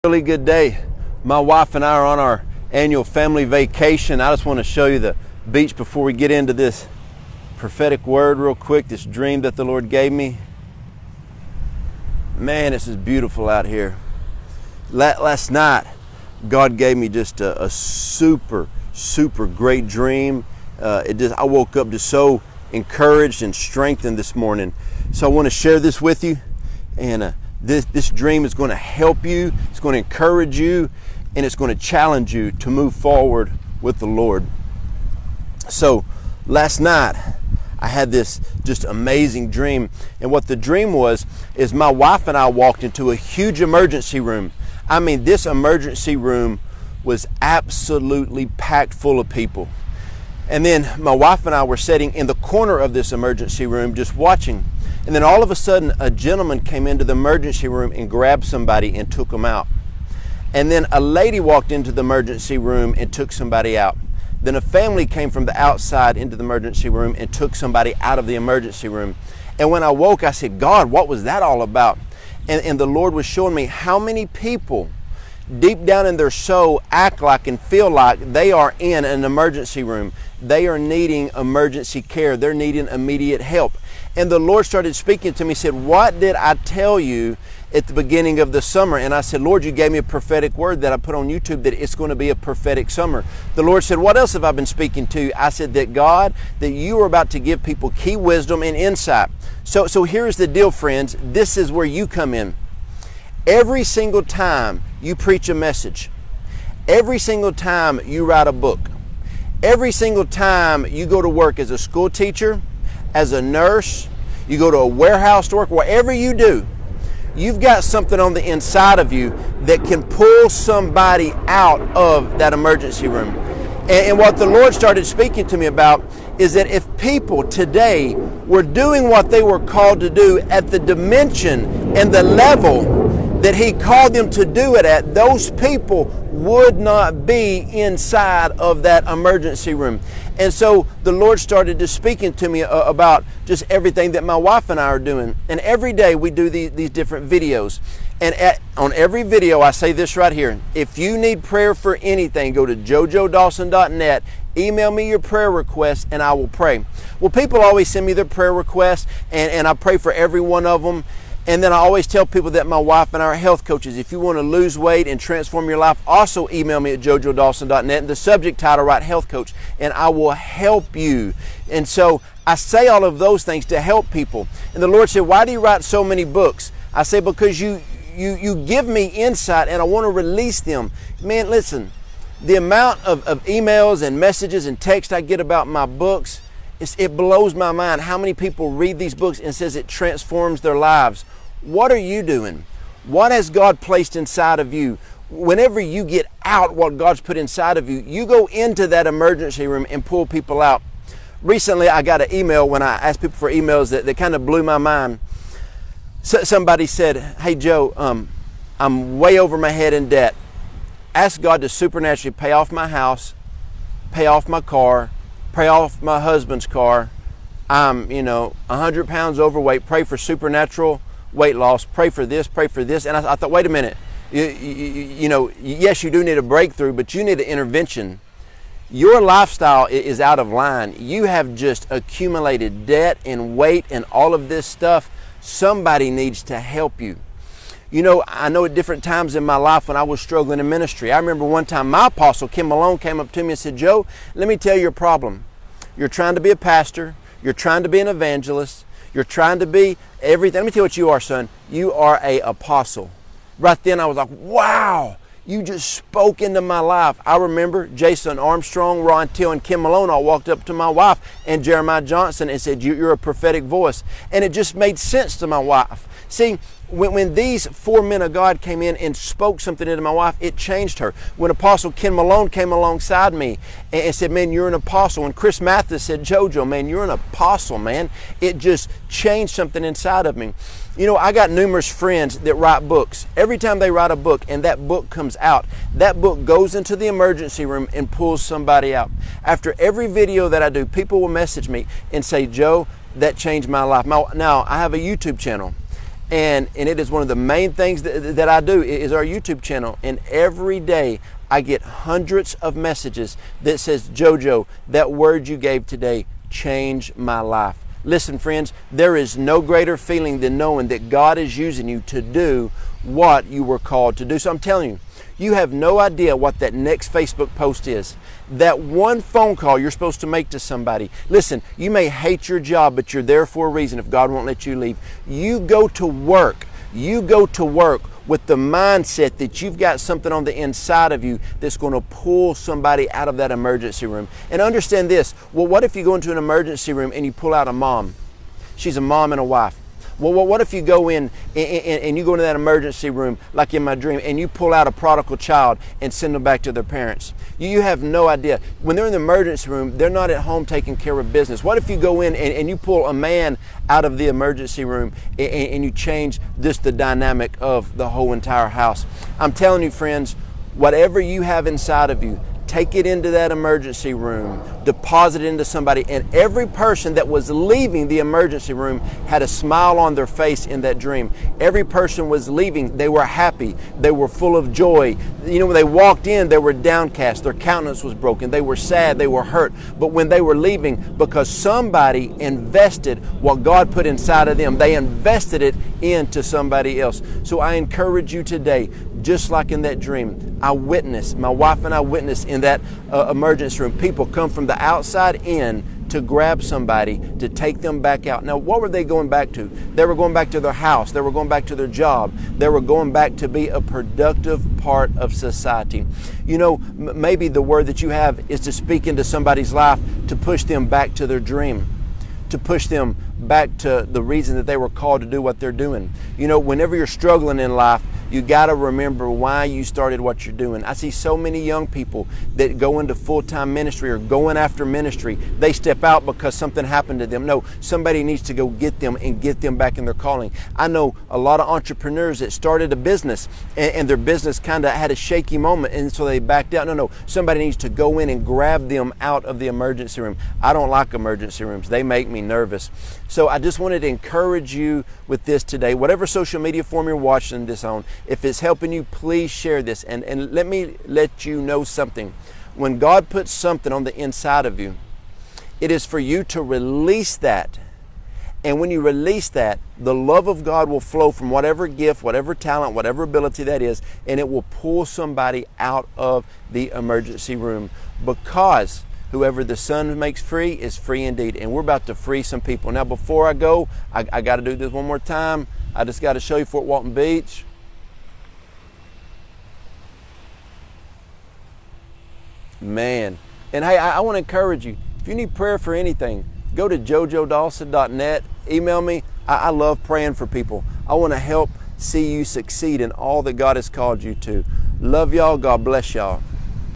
Really good day. My wife and I are on our annual family vacation. I just want to show you the beach before we get into this prophetic word real quick, this dream that the Lord gave me. Man, this is beautiful out here. Last night, God gave me just a super great dream. I woke up just so encouraged and strengthened this morning. So I want to share this with you. And this dream is going to help you, it's going to encourage you, and it's going to challenge you to move forward with the Lord. So last night I had this just amazing dream, and what the dream was is my wife and I walked into a huge emergency room. I mean, this emergency room was absolutely packed full of people. And then my wife and I were sitting in the corner of this emergency room just watching. And then all of a sudden, a gentleman came into the emergency room and grabbed somebody and took them out. And then a lady walked into the emergency room and took somebody out. Then a family came from the outside into the emergency room and took somebody out of the emergency room. And when I woke, I said, God, what was that all about? And the Lord was showing me how many people deep down in their soul act like and feel like they are in an emergency room. They are needing emergency care. They're needing immediate help. And the Lord started speaking to me, said, what did I tell you at the beginning of the summer? And I said, Lord, you gave me a prophetic word that I put on YouTube that it's going to be a prophetic summer. The Lord said, what else have I been speaking to? I said that God, that you are about to give people key wisdom and insight. So here's the deal, friends. This is where you come in. Every single time you preach a message, every single time you write a book, every single time you go to work as a school teacher, as a nurse, you go to a warehouse to work, whatever you do, you've got something on the inside of you that can pull somebody out of that emergency room. And what the Lord started speaking to me about is that if people today were doing what they were called to do at the dimension and the level that He called them to do it at, those people would not be inside of that emergency room. And so the Lord started just speaking to me about just everything that my wife and I are doing. And every day we do these different videos. And on every video I say this right here: if you need prayer for anything, go to jojodawson.net, email me your prayer requests, and I will pray. Well, people always send me their prayer requests, and I pray for every one of them. And then I always tell people that my wife and I are health coaches. If you want to lose weight and transform your life, also email me at jojodawson.net, and the subject title, write health coach, and I will help you. And so I say all of those things to help people. And the Lord said, why do you write so many books? I say, because you give me insight and I want to release them. Man, listen, the amount of emails and messages and texts I get about my books, it blows my mind how many people read these books and says it transforms their lives. What are you doing? What has God placed inside of you? Whenever you get out what God's put inside of you, you go into that emergency room and pull people out. Recently, I got an email when I asked people for emails that kind of blew my mind. Somebody said, hey Joe, I'm way over my head in debt. Ask God to supernaturally pay off my house, pay off my car, pay off my husband's car. I'm 100 pounds overweight. Pray for supernatural weight loss. Pray for this, pray for this. And I thought, wait a minute. Yes, you do need a breakthrough, but you need an intervention. Your lifestyle is out of line. You have just accumulated debt and weight and all of this stuff. Somebody needs to help you. I know at different times in my life when I was struggling in ministry, I remember one time my apostle, Kim Malone, came up to me and said, Joe, let me tell you your problem. You're trying to be a pastor. You're trying to be an evangelist. You're trying to be everything. Let me tell you what you are, son. You are an apostle. Right then I was like, wow, you just spoke into my life. I remember Jason Armstrong, Ron Till, and Kim Malone all walked up to my wife and Jeremiah Johnson and said, you're a prophetic voice. And it just made sense to my wife. See, when these four men of God came in and spoke something into my wife, it changed her. When Apostle Ken Malone came alongside me and said, man, you're an apostle. When Chris Mathis said, Jojo, man, you're an apostle, man, it just changed something inside of me. I got numerous friends that write books. Every time they write a book and that book comes out, that book goes into the emergency room and pulls somebody out. After every video that I do, people will message me and say, Joe, that changed my life. Now, I have a YouTube channel. And it is one of the main things that I do is our YouTube channel. And every day I get hundreds of messages that says, JoJo, that word you gave today changed my life. Listen, friends, there is no greater feeling than knowing that God is using you to do what you were called to do. So I'm telling you, you have no idea what that next Facebook post is. That one phone call you're supposed to make to somebody. Listen, you may hate your job, but you're there for a reason if God won't let you leave. You go to work. You go to work with the mindset that you've got something on the inside of you that's going to pull somebody out of that emergency room. And understand this. Well, what if you go into an emergency room and you pull out a mom? She's a mom and a wife. Well, what if you go in and you go into that emergency room, like in my dream, and you pull out a prodigal child and send them back to their parents? You have no idea. When they're in the emergency room, they're not at home taking care of business. What if you go in and you pull a man out of the emergency room and you change just the dynamic of the whole entire house? I'm telling you, friends, whatever you have inside of you, take it into that emergency room, deposit it into somebody, and every person that was leaving the emergency room had a smile on their face in that dream. Every person was leaving, they were happy, they were full of joy. You know, when they walked in, they were downcast, their countenance was broken, they were sad, they were hurt. But when they were leaving, because somebody invested what God put inside of them, they invested it into somebody else. So I encourage you today, just like in that dream, I witnessed, my wife and I witnessed in that emergency room, people come from the outside in to grab somebody to take them back out. Now, what were they going back to? They were going back to their house. They were going back to their job. They were going back to be a productive part of society. You know, maybe the word that you have is to speak into somebody's life to push them back to their dream, to push them back to the reason that they were called to do what they're doing. You know, whenever you're struggling in life, you got to remember why you started what you're doing. I see so many young people that go into full-time ministry or going after ministry. They step out because something happened to them. No, somebody needs to go get them and get them back in their calling. I know a lot of entrepreneurs that started a business and their business kind of had a shaky moment, and so they backed out. No, somebody needs to go in and grab them out of the emergency room. I don't like emergency rooms. They make me nervous. So I just wanted to encourage you with this today. Whatever social media form you're watching this on, if it's helping you, please share this. And let me let you know something. When God puts something on the inside of you, it is for you to release that. And when you release that, the love of God will flow from whatever gift, whatever talent, whatever ability that is, and it will pull somebody out of the emergency room, because whoever the Son makes free is free indeed. And we're about to free some people. Now, before I go, I got to do this one more time. I just got to show you Fort Walton Beach. Man. And hey, I want to encourage you. If you need prayer for anything, go to jojodawson.net. Email me. I love praying for people. I want to help see you succeed in all that God has called you to. Love y'all. God bless y'all.